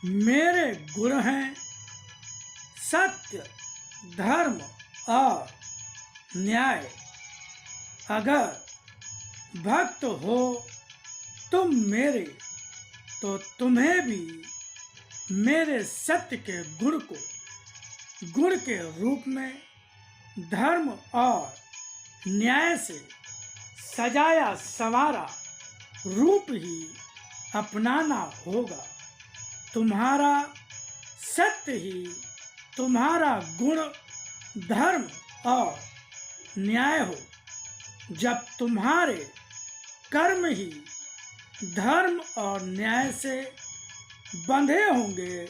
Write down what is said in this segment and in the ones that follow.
मेरे गुण हैं सत्य, धर्म और न्याय। अगर भक्त हो तुम मेरे, तो तुम्हें भी मेरे सत्य के गुण को गुण के रूप में, धर्म और न्याय से सजाया संवारा रूप ही अपनाना होगा। तुम्हारा सत्य ही तुम्हारा गुण, धर्म और न्याय हो। जब तुम्हारे कर्म ही धर्म और न्याय से बंधे होंगे,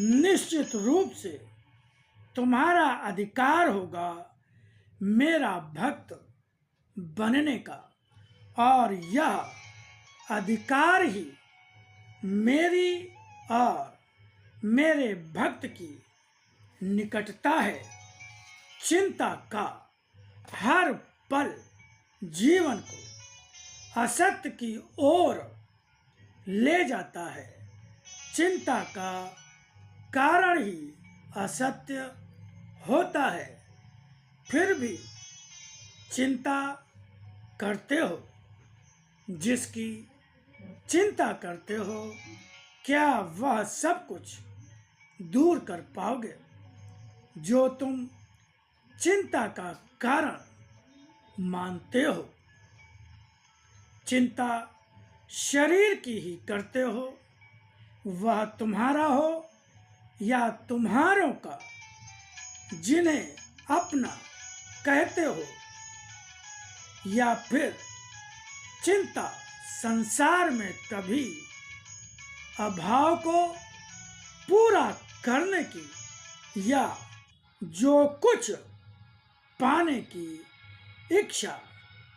निश्चित रूप से तुम्हारा अधिकार होगा मेरा भक्त बनने का, और यह अधिकार ही मेरी और मेरे भक्त की निकटता है। चिंता का हर पल जीवन को असत्य की ओर ले जाता है। चिंता का कारण ही असत्य होता है, फिर भी चिंता करते हो। जिसकी चिंता करते हो, क्या वह सब कुछ दूर कर पाओगे जो तुम चिंता का कारण मानते हो? चिंता शरीर की ही करते हो, वह तुम्हारा हो या तुम्हारों का, जिन्हें अपना कहते हो, या फिर चिंता संसार में कभी अभाव को पूरा करने की, या जो कुछ पाने की इच्छा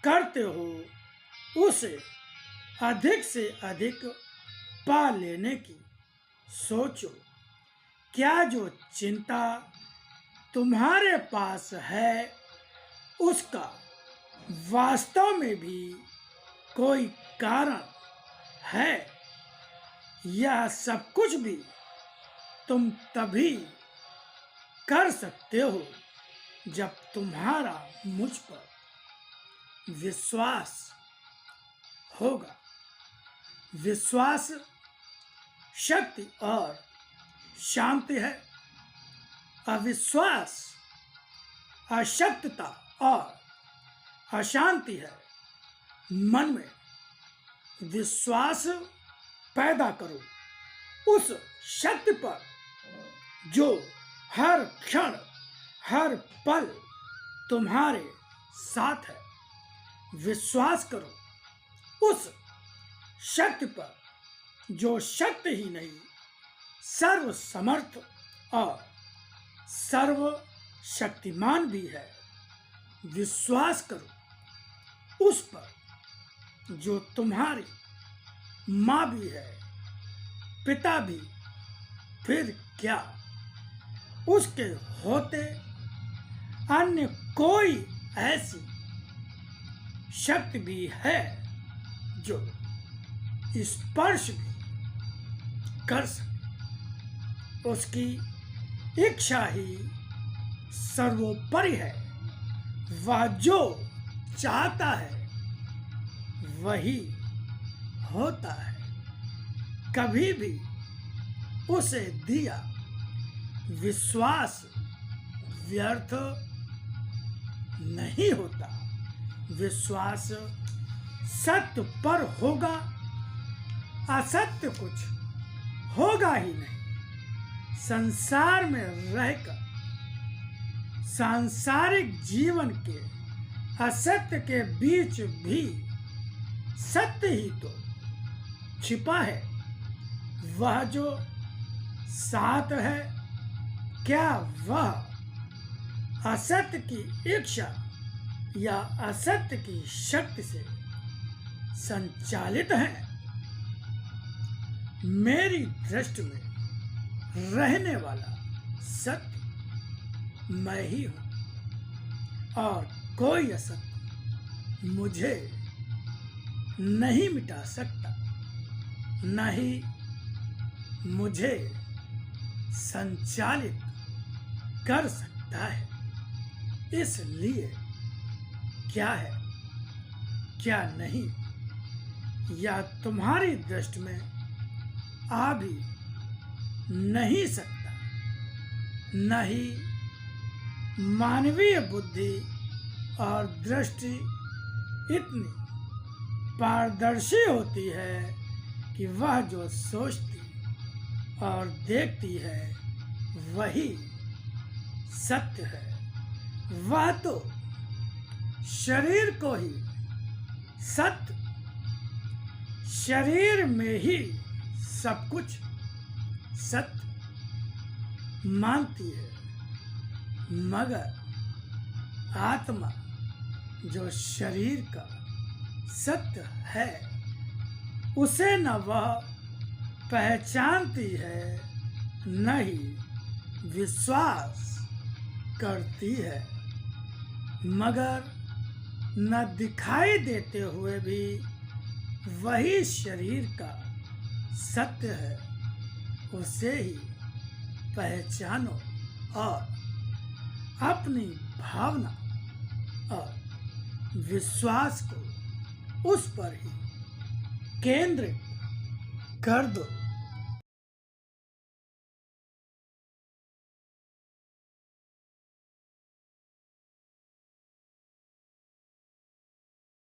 करते हो उसे अधिक से अधिक पा लेने की सोचो। क्या जो चिंता तुम्हारे पास है उसका वास्तव में भी कोई कारण है? यह सब कुछ भी तुम तभी कर सकते हो जब तुम्हारा मुझ पर विश्वास होगा। विश्वास शक्ति और शांति है। अविश्वास अशक्तता और अशांति है। मन में विश्वास पैदा करो उस शक्ति पर जो हर क्षण हर पल तुम्हारे साथ है। विश्वास करो उस शक्ति पर जो शक्ति ही नहीं, सर्व समर्थ और सर्व शक्तिमान भी है। विश्वास करो उस पर जो तुम्हारी माँ भी है, पिता भी, फिर क्या उसके होते अन्य कोई ऐसी शक्ति भी है जो स्पर्श भी कर सके। उसकी इच्छा ही सर्वोपरि है। वह जो चाहता है वही होता है। कभी भी उसे दिया विश्वास व्यर्थ नहीं होता। विश्वास सत्य पर होगा, असत्य कुछ होगा ही नहीं। संसार में रहकर सांसारिक जीवन के असत्य के बीच भी सत्य ही तो छिपा है। वह जो साथ है, क्या वह असत्य की इच्छा या असत्य की शक्ति से संचालित है? मेरी दृष्टि में रहने वाला सत्य मैं ही हूं, और कोई असत्य मुझे नहीं मिटा सकता, न ही मुझे संचालित कर सकता है। इसलिए क्या है क्या नहीं या तुम्हारी दृष्टि में आ भी नहीं सकता। न ही मानवीय बुद्धि और दृष्टि इतनी पारदर्शी होती है कि वह जो सोचती और देखती है वही सत्य है। वह तो शरीर को ही सत्य, शरीर में ही सब कुछ सत्य मानती है, मगर आत्मा जो शरीर का सत्य है उसे न वह पहचानती है न ही विश्वास करती है, मगर न दिखाई देते हुए भी वही शरीर का सत्य है। उसे ही पहचानो और अपनी भावना और विश्वास को उस पर ही केंद्रित कर दो।